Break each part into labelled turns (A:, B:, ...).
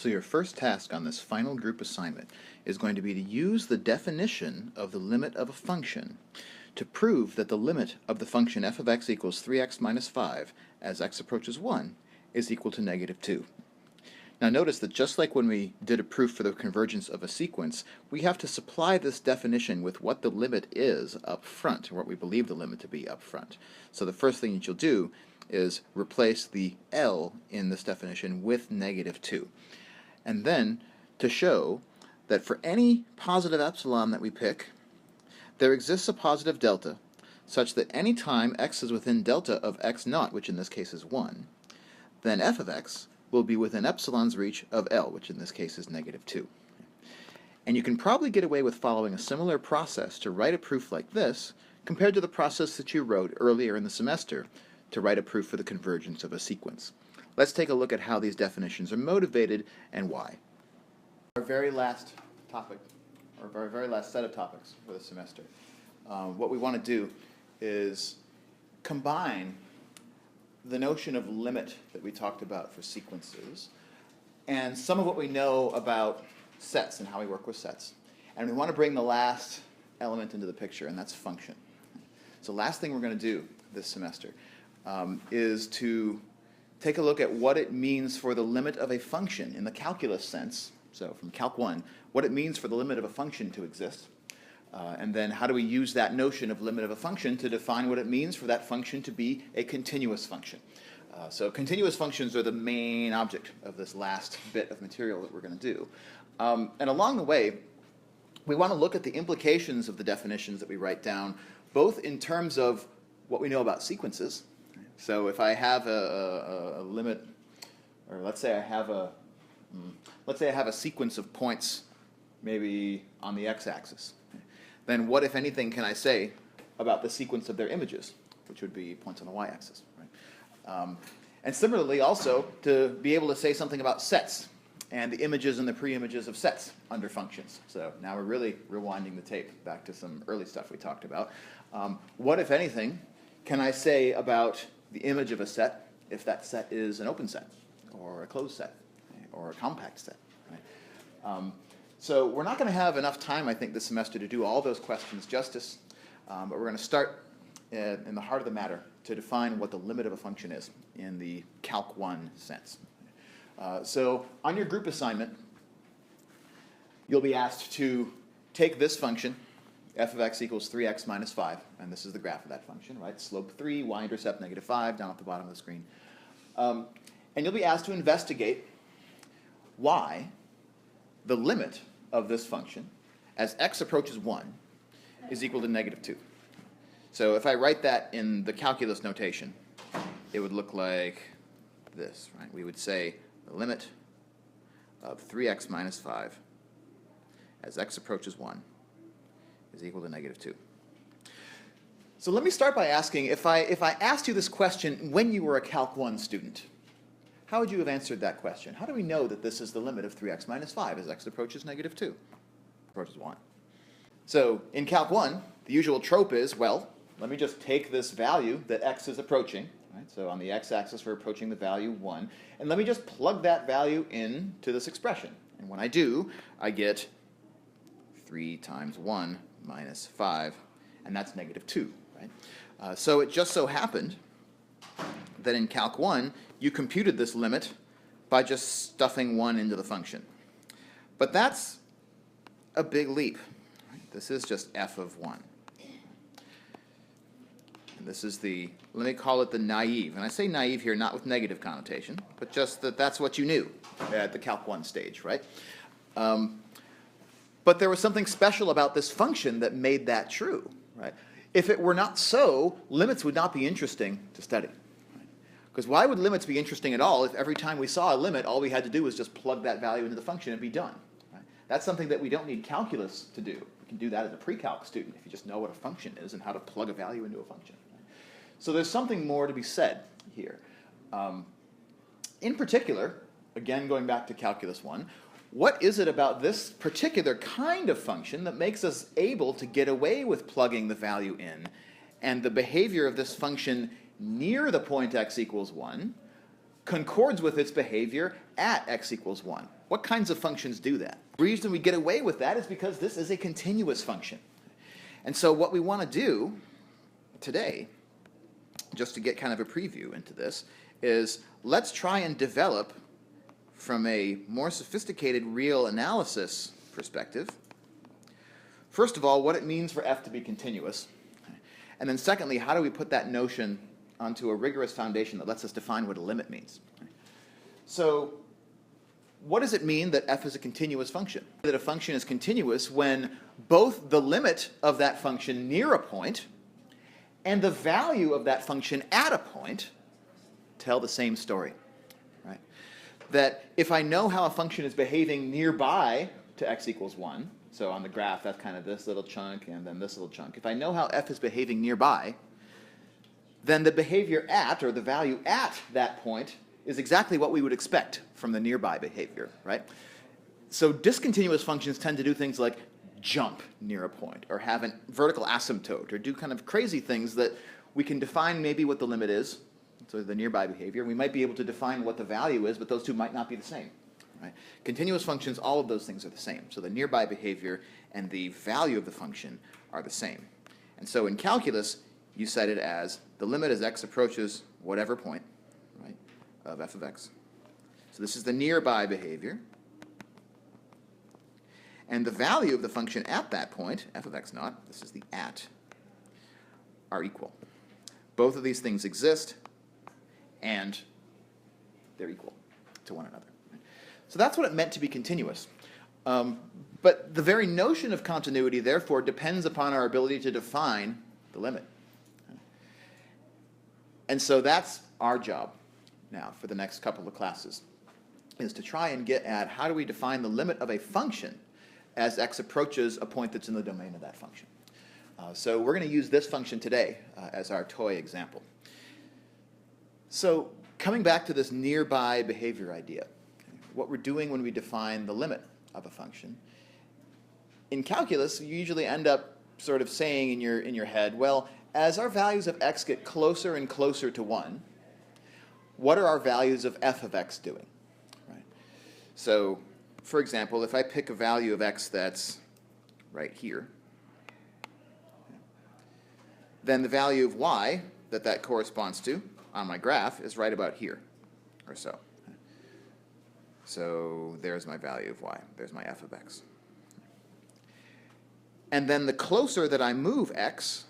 A: So your first task on this final group assignment is going to be to use the definition of the limit of a function to prove that the limit of the function f of x equals 3x minus 5 as x approaches 1 is equal to negative 2. Now notice that just like when we did a proof for the convergence of a sequence, we have to supply this definition with what the limit is up front, or what we believe the limit to be up front. So the first thing that you'll do is replace the L in this definition with negative 2. And then to show that for any positive epsilon that we pick, there exists a positive delta such that any time x is within delta of x naught, which in this case is 1, then f of x will be within epsilon's reach of L, which in this case is negative 2. And you can probably get away with following a similar process to write a proof like this compared to the process that you wrote earlier in the semester to write a proof for the convergence of a sequence. Let's take a look at how these definitions are motivated and why. Our very last topic, or our very last set of topics for the semester, what we want to do is combine the notion of limit that we talked about for sequences and some of what we know about sets and how we work with sets. And we want to bring the last element into the picture, and that's function. So last thing we're going to do this semester is to take a look at what it means for the limit of a function in the calculus sense, so from Calc 1, what it means for the limit of a function to exist, and then how do we use that notion of limit of a function to define what it means for that function to be a continuous function. So continuous functions are the main object of this last bit of material that we're going to do. And along the way, we want to look at the implications of the definitions that we write down, both in terms of what we know about sequences. So if I have a limit, or let's say I have a sequence of points maybe on the x-axis, then what, if anything, can I say about the sequence of their images, which would be points on the y-axis, right? And similarly, also, to be able to say something about sets and the images and the pre-images of sets under functions. So now we're really rewinding the tape back to some early stuff we talked about. What, if anything, can I say about the image of a set if that set is an open set, or a closed set, or a compact set, right? So we're not going to have enough time, I think, this semester to do all those questions justice, but we're going to start in the heart of the matter to define what the limit of a function is in the Calc 1 sense. So on your group assignment, you'll be asked to take this function, f of x equals 3x minus 5, and this is the graph of that function, right? Slope 3, y-intercept negative 5, down at the bottom of the screen. And you'll be asked to investigate why the limit of this function as x approaches 1 is equal to negative 2. So if I write that in the calculus notation, it would look like this, right? We would say the limit of 3x minus 5 as x approaches 1 is equal to negative 2. So let me start by asking, if I asked you this question when you were a Calc 1 student, how would you have answered that question? How do we know that this is the limit of 3x minus 5 as x approaches negative 2? Approaches 1. So in Calc 1, the usual trope is, well, let me just take this value that x is approaching, right? So on the x-axis we're approaching the value 1, and let me just plug that value into this expression. And when I do, I get 3 times 1 minus 5, and that's negative 2, right? So it just so happened that in Calc 1, you computed this limit by just stuffing 1 into the function. But that's a big leap. Right? This is just f of 1. And this is the, let me call it the naive. And I say naive here not with negative connotation, but just that that's what you knew at the Calc 1 stage, right? But there was something special about this function that made that true, right? If it were not so, limits would not be interesting to study. Because why would limits be interesting at all if every time we saw a limit, all we had to do was just plug that value into the function and be done? Right? That's something that we don't need calculus to do. We can do that as a pre-calc student if you just know what a function is and how to plug a value into a function. Right? So there's something more to be said here. In particular, again going back to Calculus 1, what is it about this particular kind of function that makes us able to get away with plugging the value in, and the behavior of this function near the point x equals 1 concords with its behavior at x equals 1. What kinds of functions do that? The reason we get away with that is because this is a continuous function. And so what we want to do today, just to get kind of a preview into this, is let's try and develop from a more sophisticated real analysis perspective, first of all, what it means for f to be continuous. And then secondly, how do we put that notion onto a rigorous foundation that lets us define what a limit means? So what does it mean that f is a continuous function? That a function is continuous when both the limit of that function near a point and the value of that function at a point tell the same story. Right? That if I know how a function is behaving nearby to x equals 1, so on the graph that's kind of this little chunk and then this little chunk, if I know how f is behaving nearby, then the behavior at, or the value at that point, is exactly what we would expect from the nearby behavior, right? So discontinuous functions tend to do things like jump near a point, or have a vertical asymptote, or do kind of crazy things that we can define maybe what the limit is, so the nearby behavior. We might be able to define what the value is, but those two might not be the same. Right? Continuous functions, all of those things are the same. So the nearby behavior and the value of the function are the same. And so in calculus, you set it as the limit as x approaches whatever point, right, of f of x. So this is the nearby behavior. And the value of the function at that point, f of x naught, this is the at, are equal. Both of these things exist, and they're equal to one another. So that's what it meant to be continuous. But the very notion of continuity, therefore, depends upon our ability to define the limit. And so that's our job now for the next couple of classes, is to try and get at how do we define the limit of a function as x approaches a point that's in the domain of that function. So we're going to use this function today as our toy example. So coming back to this nearby behavior idea, what we're doing when we define the limit of a function, in calculus, you usually end up sort of saying in your head, well, as our values of x get closer and closer to 1, what are our values of f of x doing? Right? So, for example, if I pick a value of x that's right here, then the value of y that corresponds to on my graph is right about here, or so. So there's my value of y. There's my f of x. And then the closer that I move x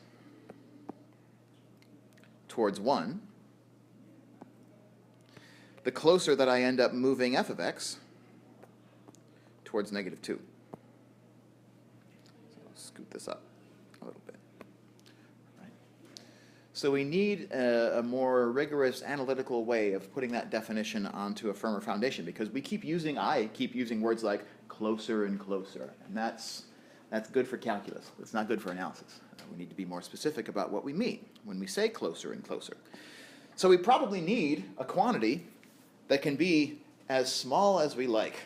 A: towards 1, the closer that I end up moving f of x towards negative 2. So I'll scoot this up a little bit. Right. So we need a more rigorous analytical way of putting that definition onto a firmer foundation, because we keep using words like closer and closer, and that's good for calculus. It's not good for analysis. We need to be more specific about what we mean when we say closer and closer. So we probably need a quantity that can be as small as we like.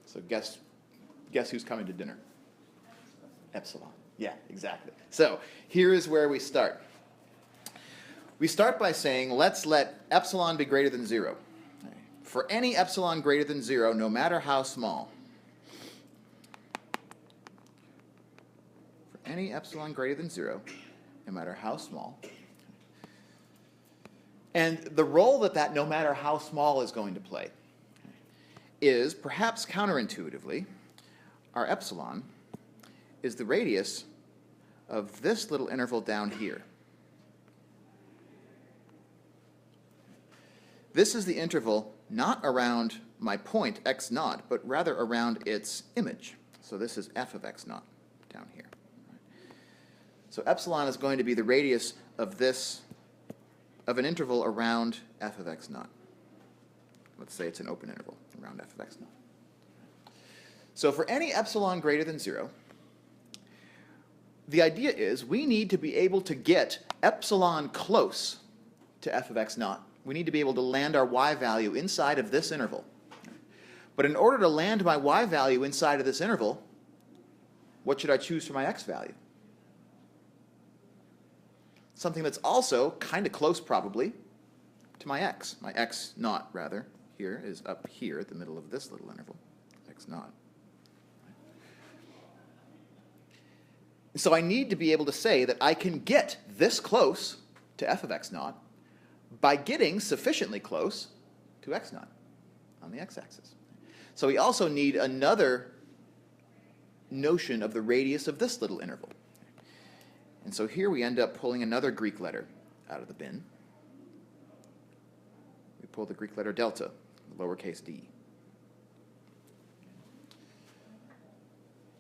A: So guess who's coming to dinner? Epsilon. Yeah, exactly. So here is where we start. We start by saying, let's let epsilon be greater than 0. For any epsilon greater than 0, no matter how small, for any epsilon greater than 0, no matter how small, and the role that no matter how small is going to play is, perhaps counterintuitively, our epsilon is the radius of this little interval down here. This is the interval not around my point x naught, but rather around its image. So this is f of x naught down here. So epsilon is going to be the radius of an interval around f of x naught. Let's say it's an open interval around f of x naught. So for any epsilon greater than 0, the idea is we need to be able to get epsilon close to f of x naught. We need to be able to land our y value inside of this interval. But in order to land my y value inside of this interval, what should I choose for my x value? Something that's also kind of close, probably, to my x naught, rather, here is up here at the middle of this little interval, x naught. So I need to be able to say that I can get this close to f of x naught by getting sufficiently close to x naught on the x-axis. So we also need another notion of the radius of this little interval. And so here we end up pulling another Greek letter out of the bin. We pull the Greek letter delta, lowercase d.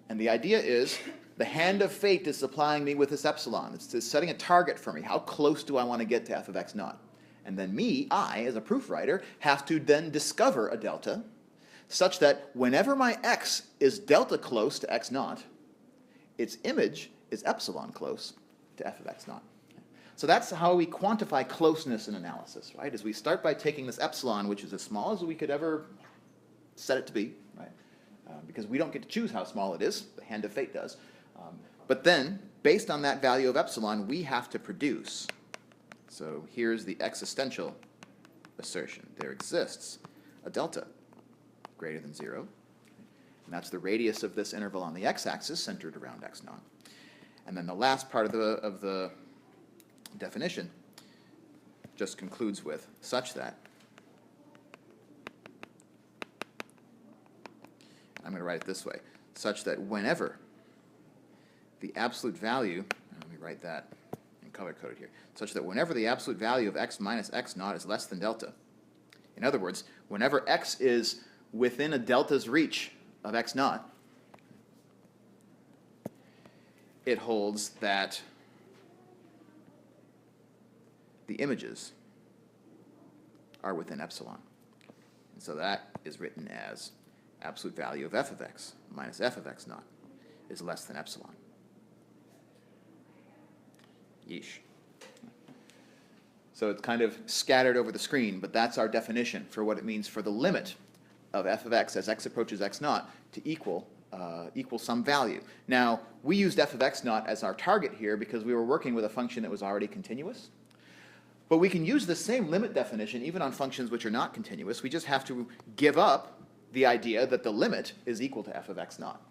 A: And the idea is the hand of fate is supplying me with this epsilon. It's setting a target for me. How close do I want to get to f of x naught? And then I, as a proof writer, have to then discover a delta such that whenever my x is delta close to x naught, its image is epsilon close to f of x naught. So that's how we quantify closeness in analysis, right? Is we start by taking this epsilon, which is as small as we could ever set it to be, right? Because we don't get to choose how small it is, the hand of fate does. But then, based on that value of epsilon, we have to produce. So here's the existential assertion. There exists a delta greater than 0. And that's the radius of this interval on the x-axis centered around x naught. And then the last part of the definition just concludes with such that, I'm going to write it this way, such that whenever the absolute value, let me write that in color-coded here, such that whenever the absolute value of x minus x naught is less than delta, in other words, whenever x is within a delta's reach of x naught, it holds that the images are within epsilon. And so that is written as absolute value of f of x minus f of x naught is less than epsilon. Yeesh. So it's kind of scattered over the screen, but that's our definition for what it means for the limit of f of x as x approaches x naught to equal some value. Now, we used f of x naught as our target here because we were working with a function that was already continuous. But we can use the same limit definition even on functions which are not continuous. We just have to give up the idea that the limit is equal to f of x naught.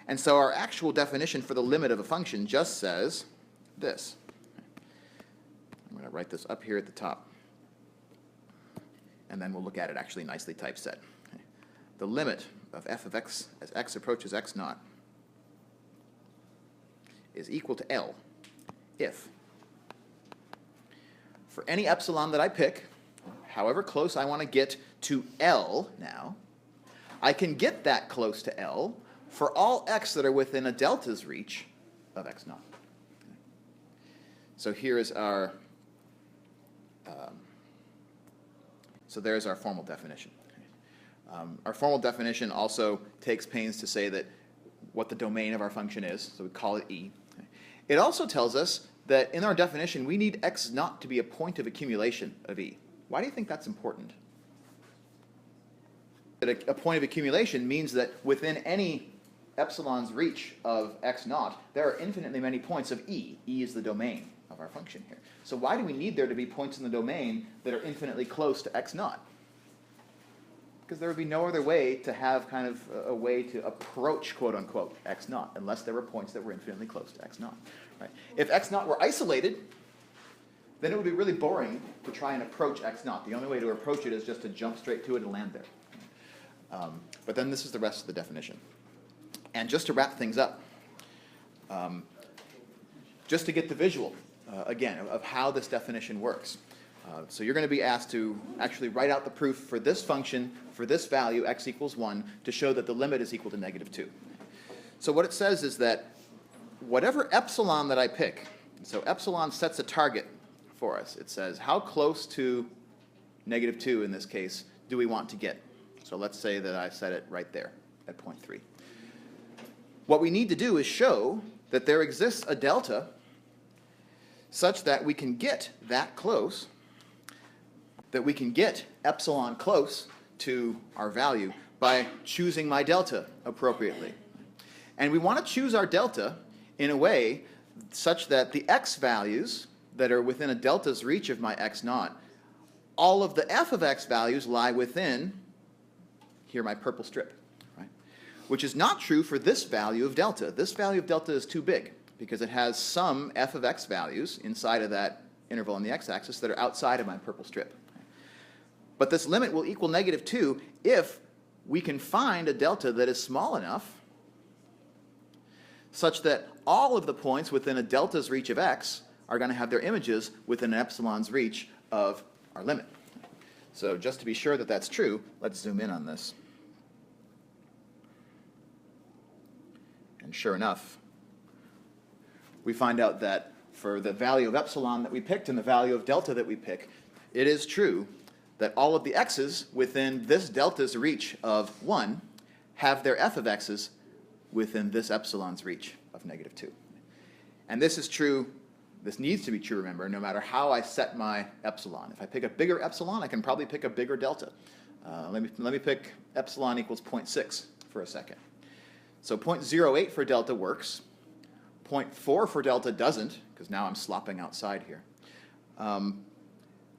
A: And so our actual definition for the limit of a function just says this. I'm going to write this up here at the top. And then we'll look at it actually nicely typeset. The limit of f of x as x approaches x naught is equal to L if for any epsilon that I pick, however close I want to get to L now, I can get that close to L for all x that are within a delta's reach of x naught. So here is our, so there's our formal definition. Our formal definition also takes pains to say that what the domain of our function is, so we call it E. It also tells us that in our definition we need x naught to be a point of accumulation of E. Why do you think that's important? That a point of accumulation means that within any epsilon's reach of x naught, there are infinitely many points of E. E is the domain of our function here. So why do we need there to be points in the domain that are infinitely close to x naught? Because there would be no other way to have kind of a way to approach, quote unquote, x naught, unless there were points that were infinitely close to x naught. Right? If x naught were isolated, then it would be really boring to try and approach x naught. The only way to approach it is just to jump straight to it and land there. But then this is the rest of the definition. And just to wrap things up, just to get the visual, again, of how this definition works. So you're going to be asked to actually write out the proof for this function, for this value, x equals 1, to show that the limit is equal to -2. So what it says is that whatever epsilon that I pick, so epsilon sets a target for us. It says how close to -2 in this case do we want to get. So let's say that I set it right there at 0.3. What we need to do is show that there exists a delta such that we can get that close, that we can get epsilon close to our value by choosing my delta appropriately. And we want to choose our delta in a way such that the x values that are within a delta's reach of my x naught all of the f of x values lie within, here, my purple strip, right? Which is not true for this value of delta. This value of delta is too big because it has some f of x values inside of that interval on the x-axis that are outside of my purple strip. But this limit will equal -2 if we can find a delta that is small enough such that all of the points within a delta's reach of x are going to have their images within an epsilon's reach of our limit. So just to be sure that that's true, let's zoom in on this. And sure enough, we find out that for the value of epsilon that we picked and the value of delta that we pick, it is true that all of the x's within this delta's reach of 1 have their f of x's within this epsilon's reach of -2. And this is true, this needs to be true, remember, no matter how I set my epsilon. If I pick a bigger epsilon, I can probably pick a bigger delta. Let me pick epsilon equals 0.6 for a second. So 0.08 for delta works. 0.4 for delta doesn't, because now I'm slopping outside here.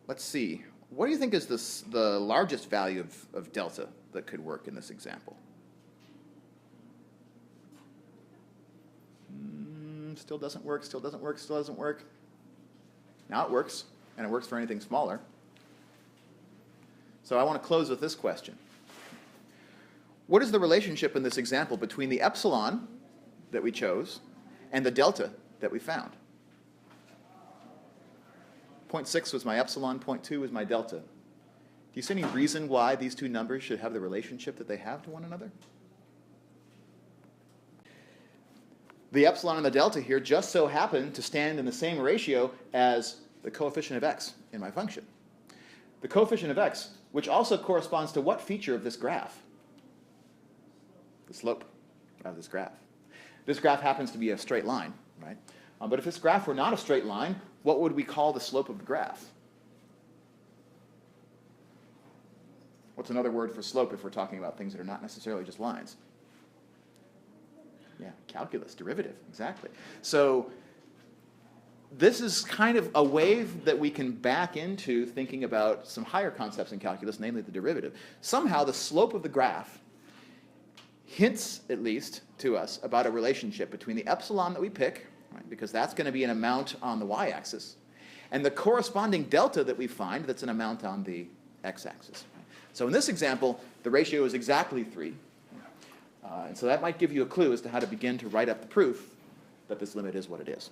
A: Let's see. What do you think is the largest value of delta that could work in this example? Still doesn't work, still doesn't work, still doesn't work. Now it works, and it works for anything smaller. So I want to close with this question. What is the relationship in this example between the epsilon that we chose and the delta that we found? 0.6 was my epsilon, 0.2 was my delta. Do you see any reason why these two numbers should have the relationship that they have to one another? The epsilon and the delta here just so happen to stand in the same ratio as the coefficient of x in my function. The coefficient of x, which also corresponds to what feature of this graph? The slope of this graph. This graph happens to be a straight line, right? But if this graph were not a straight line, what would we call the slope of the graph? What's another word for slope if we're talking about things that are not necessarily just lines? Yeah, calculus, derivative, exactly. So this is kind of a wave that we can back into thinking about some higher concepts in calculus, namely the derivative. Somehow the slope of the graph hints, at least, to us about a relationship between the epsilon that we pick, right, because that's going to be an amount on the y-axis, and the corresponding delta that we find that's an amount on the x-axis. So in this example, the ratio is exactly 3. And so that might give you a clue as to how to begin to write up the proof that this limit is what it is.